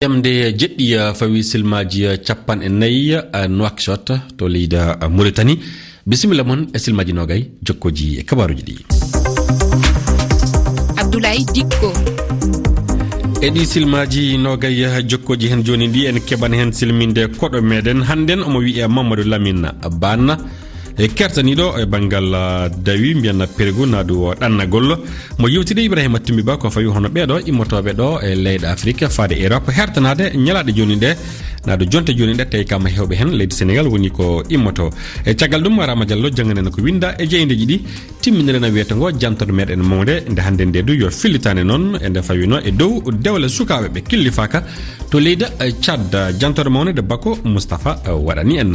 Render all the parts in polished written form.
Yamde jeddi fawi silmaji capan nayi Nouakchott to leyda Mauritanie bisimilla mon e silmaji nogay jokkoji e kabaruji ɗi. Abdoulaye Dikko edi silmaji nogay jokkoji hen joni ndi en keɓan hen silminde koɗo meɗen hannden omo wi'e Mamadou Lamine Banna e kertaniɗo e banggal dawi mbiyanna pergu naadu ɗannagol mo yewtide Ibrahima Timmi Ba ko fawi hono ɓeɗo immotoɓe ɗo e leyɗe Afrique faade Europe hertanade ñalaɗe joni ɗe naadu jonte joni ɗe tawi kama hewɓe hen leydi Sénégal woni ko immoto e caggal ɗum Rama Diallo janganen ko winda e jeydeji ɗi timminiren wiyete ngo jantoɗo meɗen mawde nde hande nde du yo fillitane noon e nde fawino e dow dewle sukaɓe ɓe killifaka to leyda Tchad jantoɗo mawne de Bako Moustapha waɗani en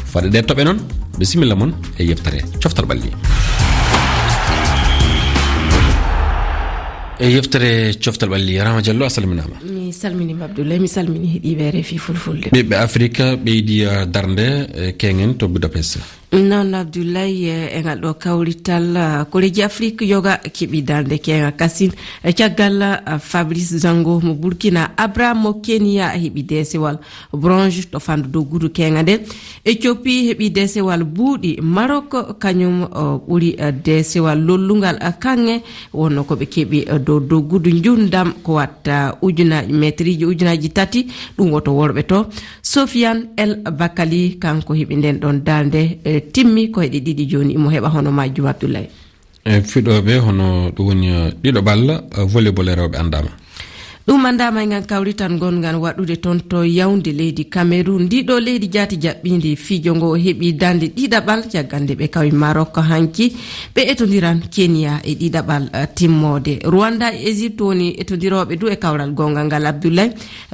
faade ɗe toɓe noon bisimilla mon e yeftere coftal ɓalli e yeftere coftal ɓalli Rama Diallo a salminama. Mi salminima Abdoulaye, mi salmini heeɗiɓe RFI fulfulde. ɓiɓɓe Afrique ɓeydi darde kengen to Budapest. Non Abdoulaye e ngal ɗo kawrital koleji Afrique yoga keɓi darde kenga kasin caggal Fabrice Zango mo Burkina, Abraham mo Kenya heɓi desewal bronze to fandu dow gudu kenga nde. Éthiopie heɓi desewal buuɗi, Maroc kañum ɓuri desewal lollungal kange wonno koɓe keɓi dow gudu jundam ko watta metriji ujunaji tati ɗum woto worɓe to. Sofiane El Bakali kanko heɓi nden ɗon darde timmi ko heɗi ɗiɗi joni imo heɓa hono majjum Abdoulaye. Fiɗoɓe hono ɗum woni ɗiɗo balla volleyball rewɓe andama. ɗum andama e ngan kawri tan gongan waɗude toon to Yaoundé leydi Cameroun. Ndiɗo leydi jaati jaɓɓindi fijo ngo heɓi dande ɗiɗaɓal jaggande ɓe kawi Maroc hanki ɓe etodiran Kenya e ɗiɗaɓal timmode. Rwanda e Égypte woni etodiroɓe du e kawral gongal ngal Abdoulaye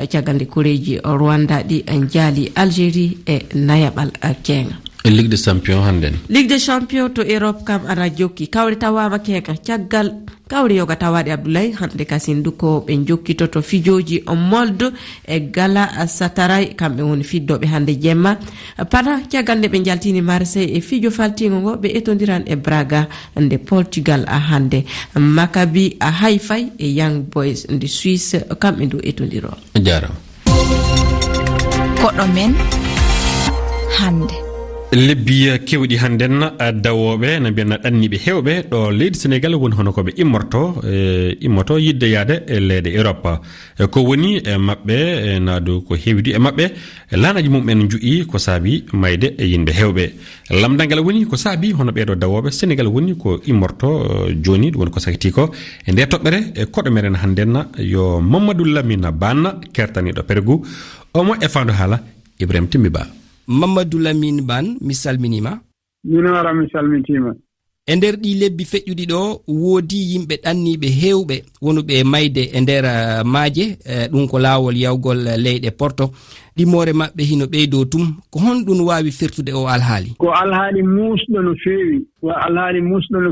jaggande koreji Rwanda ɗi jaali Algérie e nayaɓal kenga. Ligue des champions handen. Ligue des champions to Europe kam ana jokki kawri tawama keka caggal kawri yoga tawaɗe Abdoulaye hande kasin du ko ɓe jokkito to fijoji molde e gala sataray kamɓe woni fiddoɓe hande jemma pana caggal nde ɓe jaltini Marseille e fijo faltigo ngo ɓe etodiran e Braga nde Portugal hande. Maccabi Haifa e Young Boys nde Suisse kamɓe du etodiro. Jaram koɗo men hande. lebbi kewɗi hannden dawoɓe no mbiyanna ɗanniɓe hewɓe ɗo leydi Sénégal woni hono koɓe immoto yidde yaade e leyɗe Europe ko woni e maɓɓe naadu ko hewdi e maɓɓe laanaji mumɓen ju'i ko saabi mayde e yimɓe hewɓe lamdal ngal woni ko saabi hono ɓeɗo dawoɓe Sénégal woni ko immorto joni ɗum woni ko sakiti ko e nde toɓɓere e koɗo meɗen hannden yo Mamadou Lamine Banna kertaniɗo pergu omo e fandu haala Ibrahima Timmi Ba. Mamadou Lamine Ban mi salminima. Minora mi salmitima. E nder ɗi lebbi feƴƴuɗi ɗo woodi yimɓe ɗanniɓe hewɓe wonuɓe mayde e nder maaje ɗum ko laawol yawgol leyɗe Porto ɗimore maɓɓe hino ɓeydo tum ko honɗum wawi firtude o alhaali. Ko alhaali musɗo no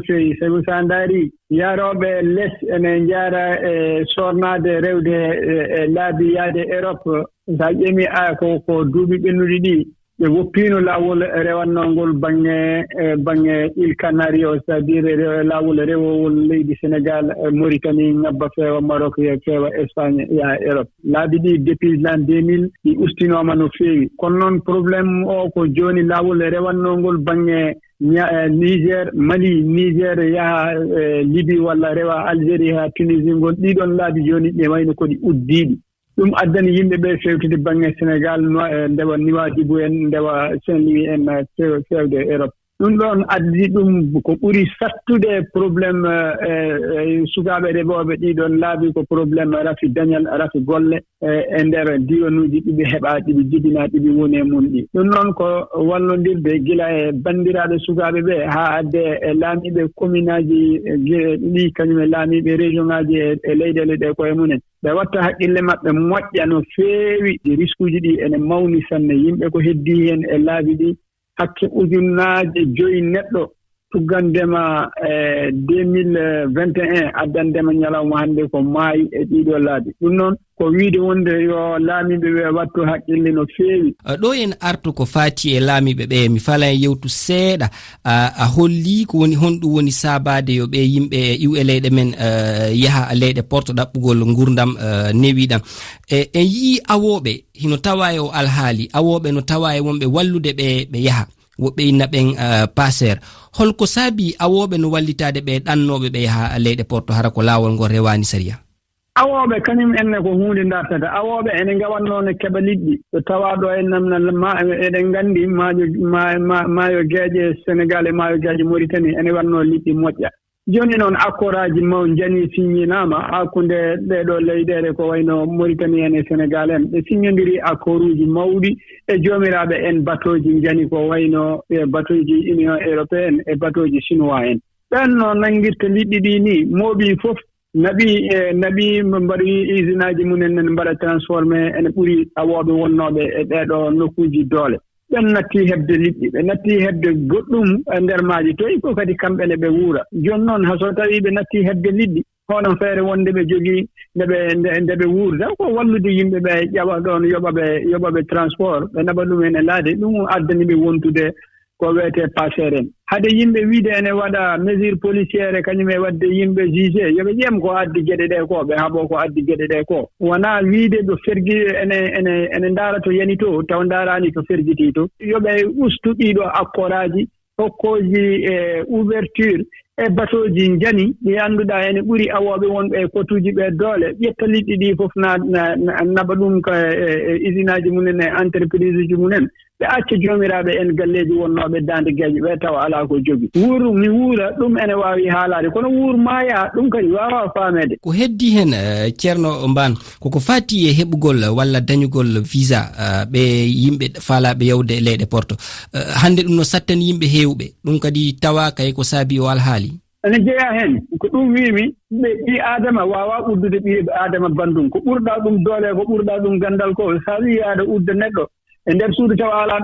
feewi, sabu sa ndaari yaroɓe less ene jara e sornade rewde e laabi yaade Europe sa ƴemi ko duuɓi ɓennuɗi ɗi ɓe woppino laawol rewannongol bange île Canaries c'est-à-dire laawol rewowol leydi Sénégal Mauritanie ngabba feewa Maroc feewa Espagne yaha Europe laabi ɗi depuis l'an 2000 ɗi ustinoma no feewi kono noon probléme o ko joni laawol rewannongol bange Niger Mali Niger yaha Libye walla rewa Algérie ha Tunisie ngol ɗiɗon laabi joni ɗe wayno koɗi uddiɗi ɗum addani yimɓe ɓe fewtude bange Sénégal ndewa Nouadhibou en ndewa Saint-Louis en fewde Europe ɗum ɗon addi ɗum ko ɓuri sattude probléme sukaaɓe reɓooɓe ɗiɗon laabi ko probléme rafi dañal rafi golle e nder diwanuuji ɗiɓe heɓaa ɗiɓe jibinaa ɗiɓe woni e mum ɗi ɗum noon ko wallondirde gila e banndiraaɓe sukaaɓe ɓe haa adde e laamiiɓe commune aji ɗi kañum e laamiiɓe région ŋaaji e leyɗele ɗe koye mumen ɓe watta haqqille maɓɓe moƴƴa no feewi ɗi risque uji ɗi ene mawni sanne yimɓe ko heddii heen e laabi ɗi hakke ujunnaaje 5 neɗɗo tuggandema 2021 addandema ñalawma hannde ko maayi e ɗiɗo laabi ɗum noon ko wiide wonde yo laamiɓe ɓe wattu haqqille no feewi. ɗo en artu ko faati e laamiɓe ɓe mi falan yewtu seeɗa a holli ko woni honɗum woni saabade yo ɓe yimɓe iwe leyɗe men yaha leyɗe porto ɗaɓɓugol gurdam newiɗam en yii awoɓe hino tawa e o alhaali awoɓe no tawa e wonɓe wallude ɓe yaha woɓɓe inna ɓen passer holko saabi awoɓe no wallitade ɓe ɗannoɓe ɓe yaha leyɗe porto hara ko laawol ngol rewani sariya. Awooɓe kañum enne ko huunde dartata awooɓe ene ngawatnoone keɓa liɗɗi so tawaa ɗo e namnal eɗen nganndi maayo geeƴe Sénégal e maayo geeƴe Mauritanie ene waɗnoo liɗɗi moƴƴa jooni noon accord aji maw janii signinaama hakkunde ɗeɗo leyɗeele ko wayno Mauritanie en e Sénégal en ɓe signondirii accord uji mawɗi e joomiraaɓe en batoji jani ko wayno batoji Union européenne e batoji chinois en ɓen no nanngirta liɗɗi ɗi ni mooɓi fof naɓi mbaɗi usine aji mumen ne mbaɗa transformé ene ɓuri awooɓe wonnooɓe e ɗeɗo nokkuuji doole ɓen nattii heɓde liɗɗi ɓe nattii heɓde goɗɗum e nder maaji to il faut kadi kamɓe ne ɓe wuura jooni noon so tawii ɓe nattii heɓde liɗɗi hono feere wonde ɓe jogii nde ɓe wuurda ko wallude yimɓe ɓe ƴaɓa ɗon yoɓaɓe transport ɓe naɓa ɗum ene laade ɗum addani ɓe wontude ko wiyetee passer en hade yimɓe wiide ene waɗa mesure policiére kañum e waɗde yimɓe jugé yoɓe ƴeem ko addi geɗe ɗe ko ɓe haɓoo ko addi geɗe ɗe ko wonaa wiide ɗo fergi ene ndaara to yani to taw ndaaraani to fergitii to yoɓe ustu ɗiiɗo accord aji hokkooji e ouverture e batoji jani ɗi annduɗaa ene ɓuri awooɓe wonɓe e kotuuji ɓe doole ƴetta liɗɗi ɗi fof naɓa ɗum ko usine aji mumen e entreprise ji mumen ɓe acca joomiraaɓe en galleeji wonnooɓe daande geeƴe ɓe tawa alaa ko jogi wuuru mi wuura ɗum ene waawi haalaade kono wuur maaya ɗum kadi waawaa faameede. Ko heddi heen ceerno Mbaan koko faati e heɓugol walla dañugol visa ɓe yimɓe faalaaɓe yawde leyɗe porto hannde ɗum no sattani yimɓe heewɓe ɗum kadi tawa kay ko saabi o alhaali. ene jeyaa heen ko ɗum wiimi ɓi aadama waawaa uddude ɓi aadama banndum ko ɓurɗaa ɗum doole ko ɓurɗaa ɗum ganndal ko so a wii aɗa udda neɗɗo e nder suudu tawa alaa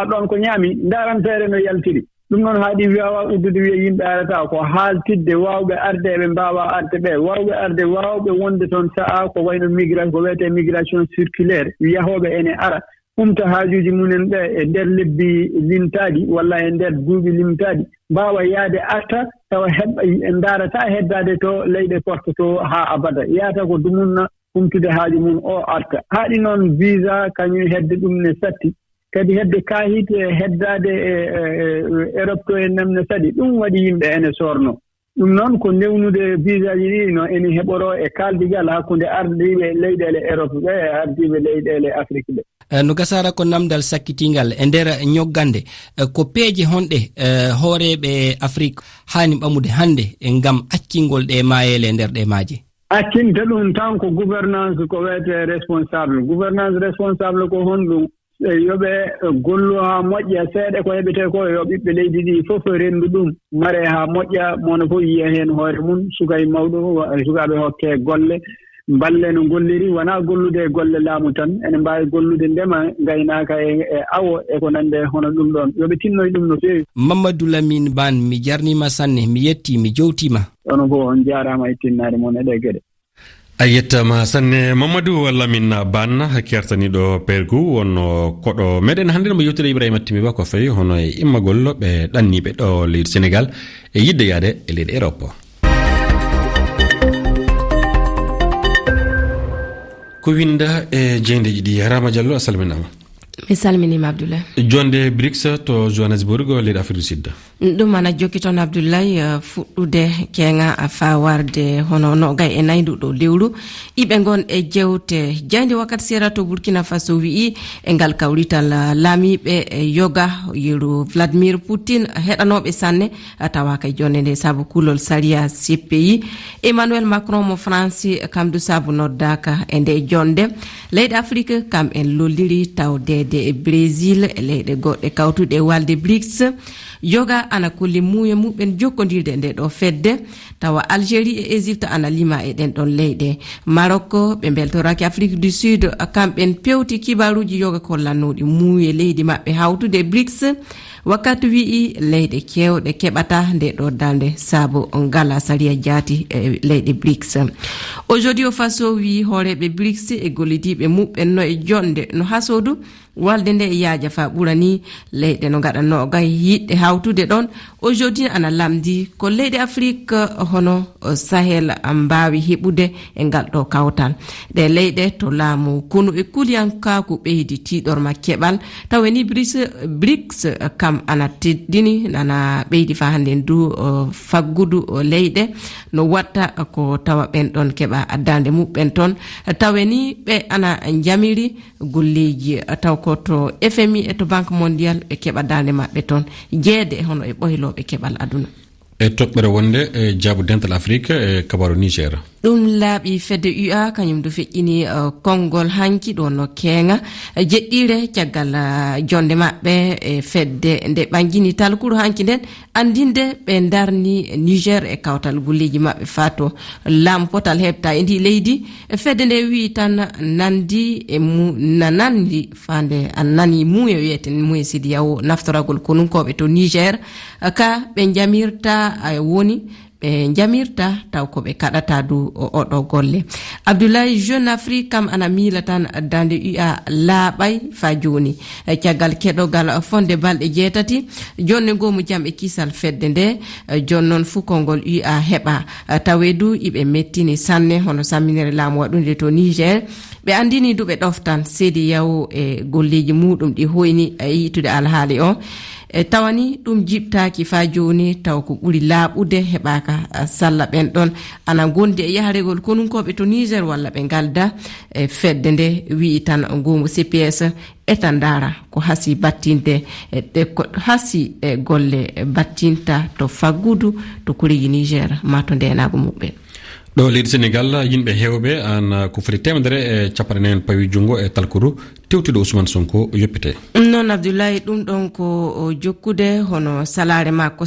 ɗoon ko ñaami ndaaran feere no yaltiri ɗum noon haaɗi waawaa uddude wiya yimɓe arata ko haaltidde waawɓe arde eɓe mbaawaa arde ɓe waawɓe arde waawɓe wonde toon sa'a ko wayno migration ko wiyetee migration circulaire yahooɓe ene ara humta haajuuji mumen ɓe e nder lebbi limtaaɗi walla e nder duuɓi limtaaɗi mbaawa yahde arta tawa ndaarataa heddaade to leyɗe porte to haa abada yahata ko dumunna humtude haaju mum o arta haaɗi noon visa kañum hedde ɗum ne satti kadi hedde kaahit heddaade Europe to e namne saɗi ɗum waɗi yimɓe ene soorno ɗum noon ko newnude visa ji ɗi no ene heɓoroo e kaaldigal hakkunde ardiiɓe leyɗeele Europe ɓe e ardiiɓe leyɗeele Afrique ɓe. No gasara ko namdal sakkitingal e nder ñoggande ko peeje honɗe hooreɓe Afrique haani ɓamude hannde ngam accingol ɗe maayele e nder ɗe maaje. Accinta ɗum tan ko gouvernance ko wiyetee responsable ko honɗum yoɓe gollu haa moƴƴa seeɗa ko heɓetee ko yo ɓiɓɓe leydi ɗi fof renndu ɗum mare haa moƴƴa mono fof yiya heen hoore mum suka e mawɗum sukaaɓe hokkee golle mballe no golliri wonaa gollude e golle laamu tan ene mbaawi gollude ndema ngaynaaka e awo e ko nande hono ɗum ɗon yoɓe tinnoye ɗum no feewi. Mamadou Lamine Bane mi jarniima sanne mi yettii mi jowtiima. Ono fof on jaaraama e tinnaade mon e ɗe geɗe. A yettama sanne Mamadou Lamine Bane kertaniɗo pergu wonno koɗo meɗen hannde no mo yewtide Ibrahima Timi Ba ko fayi hono e immagol ɓe ɗanniɓe ɗo leydi Sénégal e yidde yaade e leydi Europe. ko winda e jeydeji ɗi Rama Diallo a salminama. mi salminima Abdoulaye. jonde BRICS to Johannesburg leydi Afrique du Sud. ɗum ana jokki toon Abdoulaye fuɗɗude keŋa fawarde hono nogay e nayduɗo lewru iɓe gon e jewte jayde wakkati sera to Burkina Faso wi'i e ngal kawrital laamiɓe e yoga yeru Vladimir Poutine heɗanoɓe sanne tawa kay jonde nde saabu kulol saria CPI Emmanuel Macron mo France kamdu saabu noddaka e nde jonde leyɗe Afrique kam en lolliri tawdede e Brésil e leyɗe goɗɗe kawtuɗe walde BRICS yoga ana kolli muuye muɓen jokkodirde nde ɗo fedde tawa Algérie e Égypte ana lima e ɗen ɗon leyɗe Maroc ɓe beltoraki Afrique du Sud kamɓen pewti kibaruji yoga kollannoɗi muuye leydi maɓɓe hawtude BRICS wakkati wi'i leyɗe kewɗe keɓata nde ɗo dande saabu ngala sariya jaati e leyɗe BRICS. Aujourd'hui o faso wi hooreɓe BRICS e gollidiɓe muɓɓen no e jonde no hasodu walde nde e yaaja fa ɓurani leyɗe no gaɗanno gay yiɗɗe hawtude ɗon. Aujourd'hui ana lamdi ko leyɗe Afrique hono Sahel mbawi heɓude e ngal ɗo kawtal. ɗe leyɗe to laamu kunu e kuliyankaku ɓeydi tiɗorma keɓal taweni BRICS kam ana teddini nana ɓeydi fa hande du faggudu leyɗe no watta ko tawa ɓen ɗon keɓa addande muɓɓen toon taweni ɓe ana jamiri golleji taw ko to FMI e to Banque mondial ɓe keɓa dande maɓɓe toon jeede hono e ɓoyloɓe keɓal aduna e toɓɓere wonde e jaabu dental Afrique e kabaru Niger. ɗum laaɓi fedde UA kañum do feƴƴini konngol hanki ɗo no keenga jeɗɗire caggal jonde maɓɓe e fedde nde ɓangini talkuru hanki nden andinde ɓe darni Niger e kawtal gulleji maɓɓe fato lampotal heɓta e ndi leydi fedde nde wi tan nandi e nanandi fande nani muye wiyete muye sidi yawo naftoragol konunkoɓe to Niger ka ɓe jamirta woni ɓe jamirta taw ko ɓe kaɗata du oɗo golle. Abdoulaye Jeune Afrique kam ana miila tan dande UA laaɓay fa joni caggal keɗogal fonde balɗe 7 jonne gomu jam e kisal fedde nde jonnon fu konngol UA heɓa tawe du iɓe mettini sanne hono samminere laamu waɗunde to Niger ɓe andini du ɓe ɗoftan seedi yaw e golleji muɗum ɗi hoyni yitude alhaali o tawani ɗum jibtaki fa joni taw ko ɓuri laaɓude heɓaka salla ɓen ɗon ana gondi e yaharegol konunkoɓe to Niger walla ɓe galda e fedde nde wi tan ngomu CPS etan dara ko hasi battinde ko hasi golle battinta to faggudu to kurigi Niger ma to ndenago muɓɓe ɗo leydi Sénégal yimɓe hewɓe an ko foti temedere e capanɗe pawi jungo e talkuru tewtude Ousmane Sonko yoppite non Abdoulaye ɗum ɗon ko jokkude hono salare makko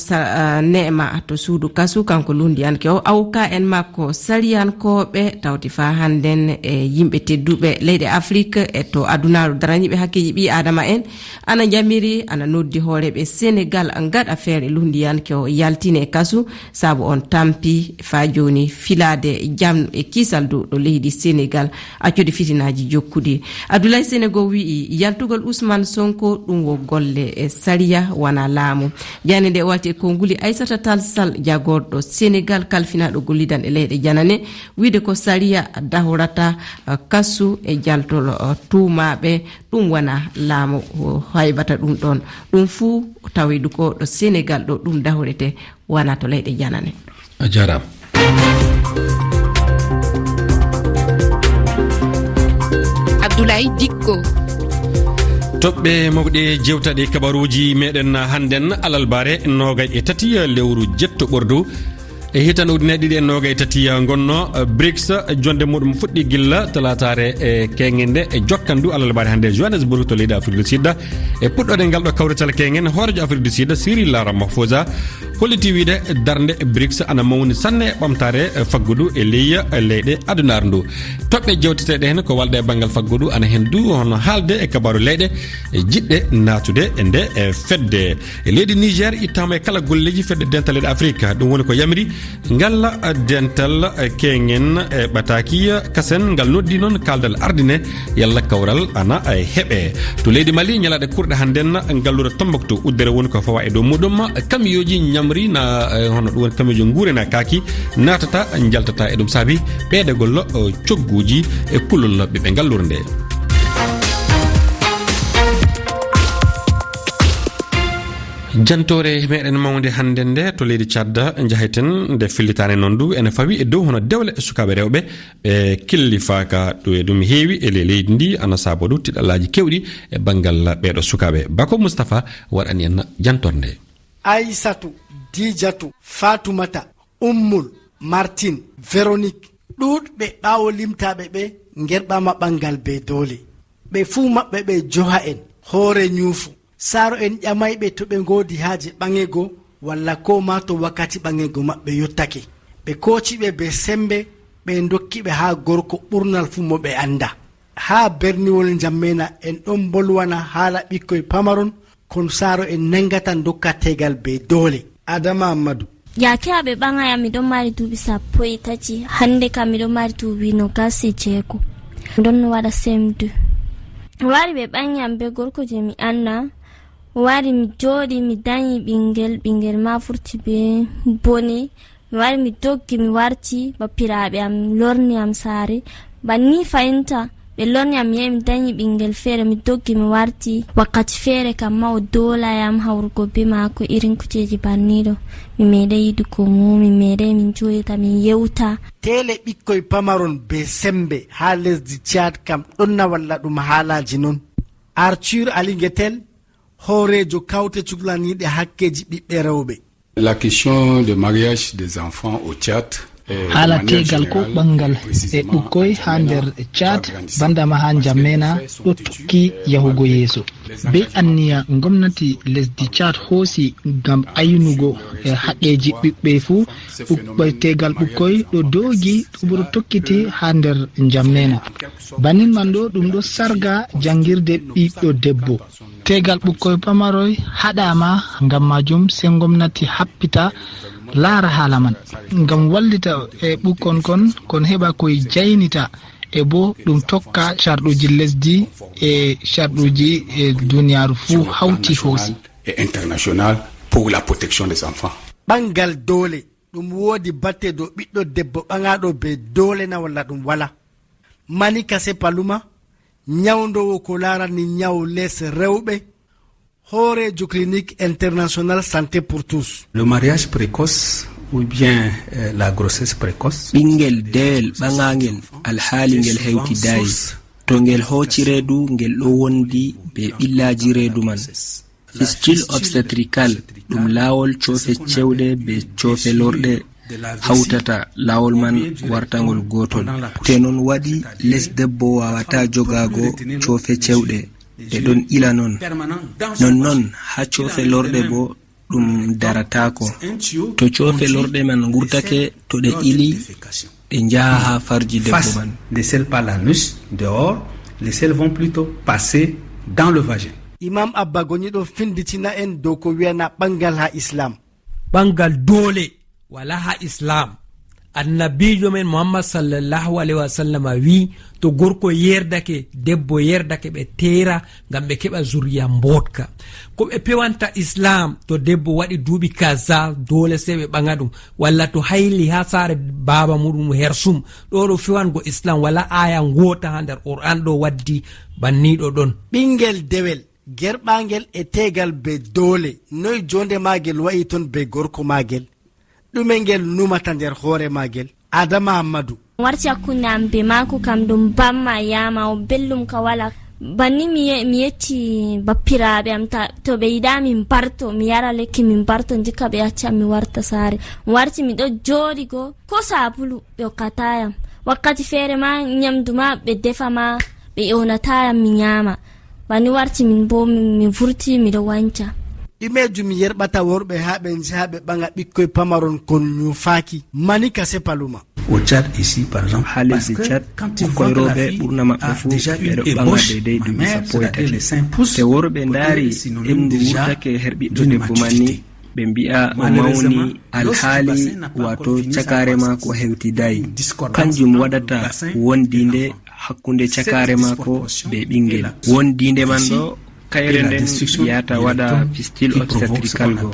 neema to suudu kasu kanko lundiyanke o awka en makko sariyankoɓe tawti fa hannden e yimɓe tedduɓe leyɗe Afrique e to adunaru daraniɓe hakkeji ɓi adama en ana jamiri ana noddi hooreɓe Sénégal gaɗa feere lundiyanke o yaltine e kasu saabu on tampi fa joni filade jam e kisal ɗo leydi Sénégal accude fitinaji jokkudi. Abdoulaye Sénégal wi'i yaltugol Ousmane Sonko ɗum wo golle e sariya wana laamu jani nde walti e konguli Aissata Tall Sall jagorɗo Sénégal kalfinaɗo gollidan e leyɗe janane wiide ko sariya dahorata kasu e jaltol tumaɓe ɗum wana laamu haybata ɗum ɗon ɗum fuu tawidu ko ɗo Sénégal ɗo ɗum dahorete wana to leyɗe janane. A jarama. Abdoulaye Dikko toɓɓe mawɗe jewtaɗe kabaruji meɗen hannden alalbare 23 lewru jetto ɓordow e hitan ujune ɗiɗi e 23 gonno BRICS jonde muɗum fuɗɗi gilla talatare e kengende e jokkandu alalbare hande Johannesburg to leydi Afrique du Sud e puɗɗode ngal ɗo kawrital kengen hoorejo Afrique du Sud Cyril Ramaphosa holliti wiide darde BRICS ana mawni sanne ɓamtare faggudu e leyɗe adunar ndu toɓɓe jewteteɗe hen ko walde e banggal faggudu ana hen du hono haalde e kabaru leyɗe e jiɗɗe natude e nde fedde e leydi Niger ittama e kala golleji fedde dental leyɗe Afrique ɗum woni ko yamiri ngalla dental kengen e ɓataki kasen ngal noddi noon kaldal ardine yalla kawral ana heɓe to leydi Mali ñalaɗe kurɗe hannden ngallure Tombouctou uddere woni ko fawa e dow muɗum kamiyoji ñamri na hono ɗum woni kamiyoji guurena kaaki natata jaltata e ɗum saabi ɓeydegol cogguji e kullol ɓeɓe ngallure nde. jantore meɗen mawde hande nde to leydi Tchad jaheten nde fillitane noon du ene fawi e dow hono dewle sukaɓe rewɓe ɓe killifaka ɗum heewi e leydi ndi ana saabodu tiɗallaji kewɗi e banggal ɓeɗo sukaɓe Bako Moustapha waɗani en jantore nde. Aissatou, Didiatou, Fatoumata, Ummul, Martine, Véronique ɗuɗɓe ɓawo limtaɓe ɓe gerɓama ɓangal be doole ɓe fuu maɓɓe ɓe joha en hoore ñuufu saaro en ƴamayɓe to ɓe ngoodi haaje ɓangego walla ko ma to wakkati ɓangego maɓɓe yottake ɓe koociɓe be sembe ɓe dokkiɓe haa gorko ɓurnal fuu mo ɓe anda haa berniwol jammena en ɗon bolwana haala ɓikkoye pamaron kon saaro en nangatan dokka tegal be dole. Adama Amadou. Yake aɓe ɓaŋaya miɗon mari duuɓi 13 hande kam miɗon mari duuɓi 26 ɗon waɗa semdu wari ɓe ɓaŋyam be gorko je mi anna wari mi jooɗi mi dañi ɓingel ma furti be bone mi wari mi doggi mi warti bappiraɓe am lorni am saare banni fayinta ɓe lorni am yehi mi dañi ɓingel feere mi doggi mi warti wakkati feere kam ma o dolayam hawrugo be maako irin kujeji banniɗo mi meeɗai yidugo mo mi meeɗai min joɗita min yewta. Tele ɓikkoy pamaron be sembe ha lesdi Tchad kam ɗon na walla ɗum haalaji non. Arthur Ali Ngetel hoorejo kawte cuklaniɗe hakkeji ɓiɓɓe rewɓe. La question de mariage des enfants au Tchad haala tegal ko ɓangal e ɓukkoy ha nder Tchad bandama ha jammena ɗo tukki yahugo yeeso be anniya gomnati lesdi Tchad hoosi ngam aynugo e haqqeji ɓiɓɓe fuu ɓukkoy tegal ɓukkoy ɗo doogi ɗuɓuro tokkiti ha nder jammena bannin man ɗo ɗum ɗo sarga jangirde ɓiɗɗo debbo tegal ɓukkoy pamaroy haɗama ngam majum se gomnati happita laara haala man ngam wallita e ɓukkon kon heɓa koye jaynita e bo ɗum tokka sharɗuji lesdi e sharɗuji e duniyaru fuu hawti hoosi international pour la protection des enfants. ɓangal doole ɗum woodi batte dow ɓiɗɗo debbo ɓaŋaɗo be doole na walla ɗum wala. Mani Kase Paluma nyawdowo ko larani nyaw les rewɓe hoorejo clinique international santé pour tous. Le mariage précoce ou bien la grossesse précoce ɓingel dewel ɓaŋagel alhaali ngel hewtidayi to ngel hooci reedu ngel ɗo wondi be ɓillaji reedu man. Fistule obstetrical ɗum laawol coofe cewɗe be coofe lorɗe hawtata laawol man wartangol gotol te non waɗi les debbo wawata jogago coofe cewɗe ɗe ɗon ila non ha coofe lorɗe bo ɗum daratako to coofe lorɗe man gurtake to ɗe ili ɗe njaha ha farji debbo man. Les selles par l'anus dehors, les selles vont plutôt passer dans le vagin. Imam Abba Goniɗo finditina en dow ko wiyana ɓangal ha islam. ɓangal doole wala ha islam. Annabijo men Muhammad sallallahu alaihi wasallam wi to gorko yerdake debbo yerdake ɓe tera ngam ɓe keɓa zuriya mbotka. Ko ɓe pewanta islam to debbo waɗi duuɓi kaza dole se ɓe ɓaŋa ɗum walla to hayli ha saare baba muɗum hersum ɗo fewango islam wala aya ngota ha nder Qur'an ɗo waddi banniɗo ɗon. Ɓingel dewel gerɓangel e tegal be dole noy jonde magel wayi ton be gorko magel ɗume ngel numata nder hoore magel. Adama Amadou warti hakkunde am be maako kam ɗum bamma yama o bellum ka wala banni mi yetti bappiraɓe am to ɓe yiɗa min barto mi yara lekki min barto ndikka ɓe accam mi warta saare warti miɗo jooɗi go ko sabulu ɓe hokkatayam wakkati feere ma nyamdu ma ɓe defa ma ɓe ƴewnatayam mi nyama banni warti min bo mi vurti miɗo wanca. ɗumejum yerɓata worɓe ha ɓe njaha ɓe ɓaŋa ɓikkoy pamaron kon ñufaki. Mani Kase Paluma Au Tchad ici par exemple, ha lesdi Tchad ɓukkoy rewɓe ɓurna maɓɓe fuu ɓeɗo ɓaŋa deydey duuɓi 13 te worɓe ndaari endu wurtake her ɓiɗɗo debbo manni ɓe mbi'a o mawni alhaali wato cakare maako hewtidayi kanjum waɗata wondinde hakkunde cakare maako be ɓingel wondinde man ɗo kayre nden yata waɗa fistule obstetrical go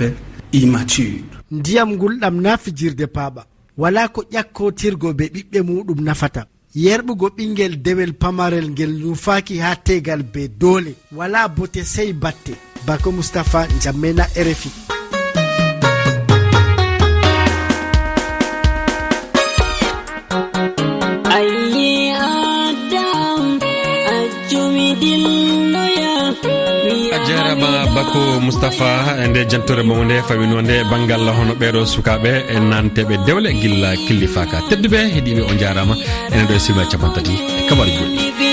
immature. Ndiyam ngulɗam na fijirde paaɓa wala ko ƴakkotirgo be ɓiɓɓe muɗum nafata. Yerɓugo ɓingel dewel pamarel ngel nufaki ha tegal be dole wala bote sey batte. Bako Mustapha Njammena RFI. jarama Bako Moustapha e nde jantore mo nde fawino nde banggal hono ɓeɗo sukaɓe e nanteɓe dewle gilla killifaka tedduɓe heeɗiɓe on jarama enen ɗo e silma capantati e kabaru goɗɗi.